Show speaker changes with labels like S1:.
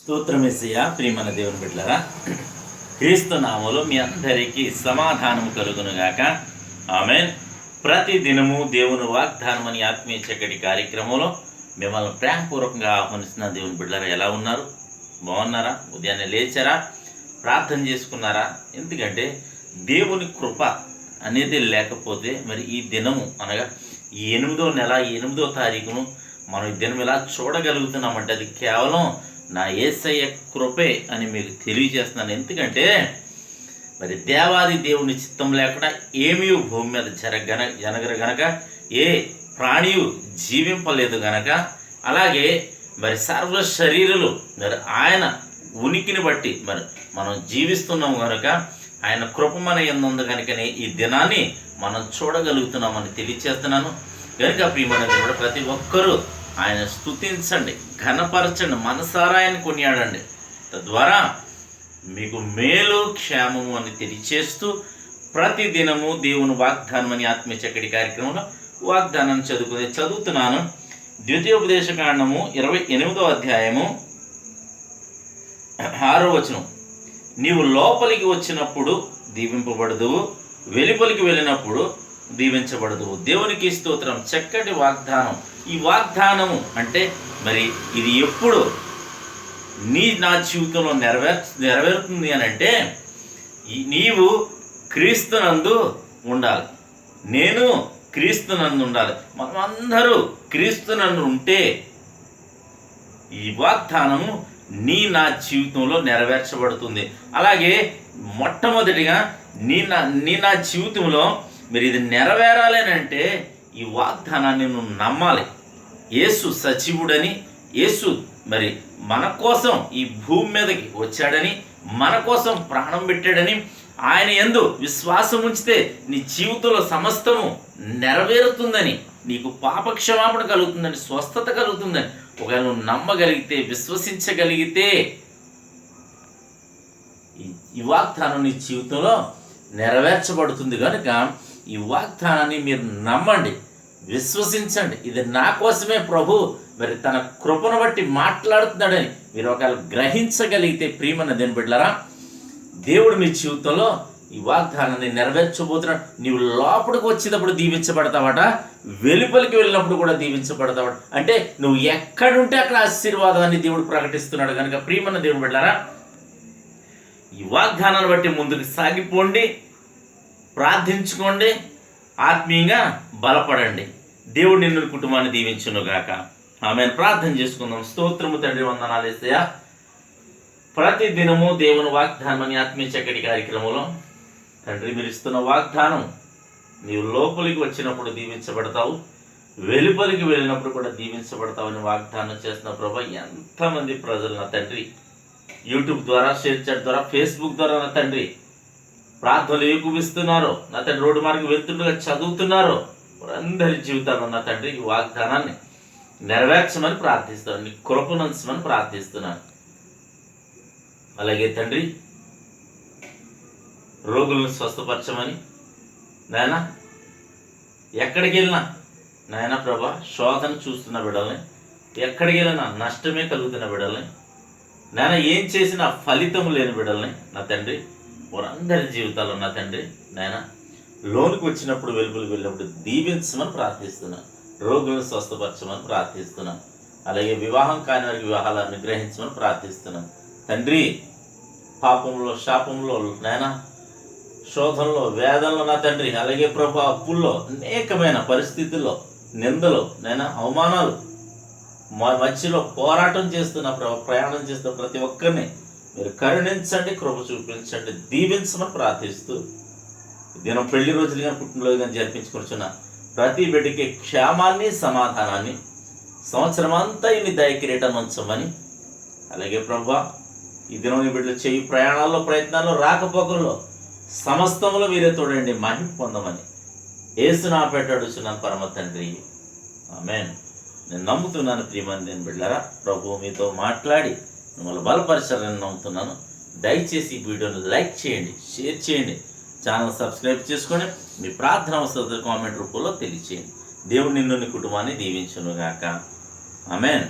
S1: స్తోత్రమేసయ్య. ప్రియమైన దేవుని బిడ్డలారా, క్రీస్తు నామములో మీ అందరికీ సమాధానము కలుగునుగాక. ఆమేన్. ప్రతి దినము దేవుని వాగ్దానం అని ఆత్మీయ చక్కటి కార్యక్రమంలో మిమ్మల్ని ప్రేమపూర్వకంగా ఆహ్వానిస్తున్న దేవుని బిడ్డలారా, ఎలా ఉన్నారు? బాగున్నారా? ఉదయాన్నే లేచారా? ప్రార్థన చేసుకున్నారా? ఎందుకంటే దేవుని కృప అనేది లేకపోతే మరి ఈ దినము అనగా ఈ 8వ నెల 8వ తారీఖును మనం ఈ దినం ఇలా చూడగలుగుతున్నామంటే అది కేవలం నా యేసయ్య కృపే అని మీకు తెలియజేస్తున్నాను. ఎందుకంటే మరి దేవాది దేవుని చిత్తం లేకుండా ఏమీ భూమి మీద జరగరు గనక, ఏ ప్రాణియు జీవింపలేదు గనక, అలాగే మరి సర్వ శరీరులు మరి ఆయన ఉనికిని బట్టి మరి మనం జీవిస్తున్నాం కనుక ఆయన కృప మన యందు కనుకనే ఈ దినాన్ని మనం చూడగలుగుతున్నామని తెలియచేస్తున్నాను. కనుక ప్రియమైన దేవుడు, ప్రతి ఒక్కరూ ఆయన స్తుతించండి, ఘనపరచండి, మనసారా ఆయన కొనియాడండి. తద్వారా మీకు మేలు క్షేమము అని తెలియచేస్తూ ప్రతి దినము దేవుని వాగ్దానం అని ఆత్మీయ చక్కటి కార్యక్రమంలో వాగ్దానాన్ని చదువుతున్నాను. ద్వితీయోపదేశకాండము 28వ అధ్యాయము 6వ వచనం. నీవు లోపలికి వచ్చినప్పుడు దీవింపబడదువు, వెలుపలికి వెళ్ళినప్పుడు దీవించబడదు. దేవునికి స్తోత్రం. చక్కటి వాగ్దానం. ఈ వాగ్దానము అంటే మరి ఇది ఎప్పుడు నా జీవితంలో నెరవేరుతుంది అని అంటే, నీవు క్రీస్తునందు ఉండాలి, నేను క్రీస్తునందు ఉండాలి, మనం అందరూ క్రీస్తునందు ఉంటే ఈ వాగ్దానము నా జీవితంలో నెరవేర్చబడుతుంది. అలాగే మొట్టమొదటిగా నా జీవితంలో మరి ఇది నెరవేరాలి అని అంటే ఈ వాగ్దానాన్ని నువ్వు నమ్మాలి. యేసు సజీవుడని, యేసు మరి మన కోసం ఈ భూమి మీదకి వచ్చాడని, మన కోసం ప్రాణం పెట్టాడని, ఆయన యందు విశ్వాసం ఉంచితే నీ జీవితంలో సమస్తము నెరవేరుతుందని, నీకు పాపక్షమాపణ కలుగుతుందని, స్వస్థత కలుగుతుందని ఒకవేళ నువ్వు నమ్మగలిగితే, విశ్వసించగలిగితే ఈ వాగ్దానం నీ జీవితంలో నెరవేర్చబడుతుంది. కనుక ఈ వాగ్దానాన్ని మీరు నమ్మండి, విశ్వసించండి. ఇది నా కోసమే ప్రభు మరి తన కృపను బట్టి మాట్లాడుతున్నాడని మీరు ఒకవేళ గ్రహించగలిగితే, ప్రియమైన దేవుని బిడ్డలారా, దేవుడు మీ జీవితంలో ఈ వాగ్దానాన్ని నెరవేర్చబోతున్నాడు. నీవు లోపలికి వచ్చేటప్పుడు దీవించబడతావట, వెలుపలికి వెళ్ళినప్పుడు కూడా దీవించబడతావట. అంటే నువ్వు ఎక్కడుంటే అక్కడ ఆశీర్వాదాన్ని దేవుడు ప్రకటిస్తున్నాడు. కనుక ప్రియమైన దేవుని బిడ్డలారా, ఈ వాగ్దానాన్ని బట్టి ముందుకు సాగిపోండి, ప్రార్థించుకోండి, ఆత్మీయంగా బలపడండి. దేవుడు నిన్ను కుటుంబాన్ని దీవించునుగాక. ఆమెను ప్రార్థన చేసుకుందాం. స్తోత్రము తండ్రి, వందనాలు యేసయ్యా. ప్రతి దినము దేవుని వాగ్దానం అని ఆత్మీయ చక్కటి కార్యక్రమంలో తండ్రి మీరు ఇస్తున్న వాగ్దానం, నీవు లోపలికి వచ్చినప్పుడు దీవించబడతావు, వెలుపలికి వెళ్ళినప్పుడు కూడా దీవించబడతావని వాగ్దానం చేస్తున్న ప్రభా, ఎంతమంది ప్రజలు నా తండ్రి యూట్యూబ్ ద్వారా, షేర్ చాట్ ద్వారా, ఫేస్బుక్ ద్వారా నా తండ్రి ప్రార్థనలు ఏకూపిస్తున్నారు, నా తండ్రి రోడ్డు మార్గం వెళ్తుండగా చదువుతున్నారు, వారందరి జీవితాల్లో నా తండ్రి ఈ వాగ్దానాన్ని నెరవేర్చమని ప్రార్థిస్తున్నాను, నీ కృపనంచమని ప్రార్థిస్తున్నాను. అలాగే తండ్రి రోగులను స్వస్థపరచమని, నాయన ఎక్కడికి వెళ్ళినా నాయన ప్రభా శోధన చూస్తున్న బిడ్డల్ని, ఎక్కడికి వెళ్ళినా నష్టమే కలుగుతున్న బిడ్డల్ని, నాయన ఏం చేసినా ఫలితం లేని బిడ్డల్ని నా తండ్రి వారందరి జీవితాల్లో నా తండ్రి నాయన లోనికి వచ్చినప్పుడు, వెలుగులకు వెళ్ళినప్పుడు దీవించమని ప్రార్థిస్తున్నాను. రోగులను స్వస్థపరచమని ప్రార్థిస్తున్నాను. అలాగే వివాహం కాని వారికి వివాహాలు అనుగ్రహించమని ప్రార్థిస్తున్నాను. తండ్రి పాపంలో, శాపంలో, నాయన శోధనలో, వేదనలో నా తండ్రి, అలాగే ప్రభు అప్పుల్లో, అనేకమైన పరిస్థితుల్లో, నిందలు, నాయన అవమానాలు మధ్యలో పోరాటం చేస్తున్న ప్రయాణం చేస్తున్న ప్రతి ఒక్కరిని మీరు కరుణించండి, కృప చూపించండి, దీవించమని ప్రార్థిస్తూ దినం పెళ్లి రోజులుగా పుట్టినరోజుగా జరిపించుకొచ్చున్న ప్రతి బిడ్డకి క్షేమాన్ని, సమాధానాన్ని, సంవత్సరం అంతా ఇన్ని దయకిరీటం ఉంచమని, అలాగే ప్రభా ఈ దినం బిడ్డలు చేయి ప్రయాణాల్లో, ప్రయత్నాల్లో, రాకపోకల్లో సమస్తంలో మీరే తోడండి, మహిమ పొందమని యేసు నామమున అడుగుచున్నాను పరమ తండ్రి. ఆమేన్. నేను నమ్ముతున్నాను ప్రియమైన దేవుని బిడ్డలారా, ప్రభు మీతో మాట్లాడి మిమ్మల్ని బలపరిచారని నమ్ముతున్నాను. దయచేసి ఈ వీడియోని లైక్ చేయండి, షేర్ చేయండి, ఛానల్ సబ్స్క్రైబ్ చేసుకొని మీ ప్రార్థన అవసరం కామెంట్ రూపంలో తెలియచేయండి. దేవుడు నిన్ను, నీ కుటుంబాన్ని దీవించునుగాక. ఆమేన్.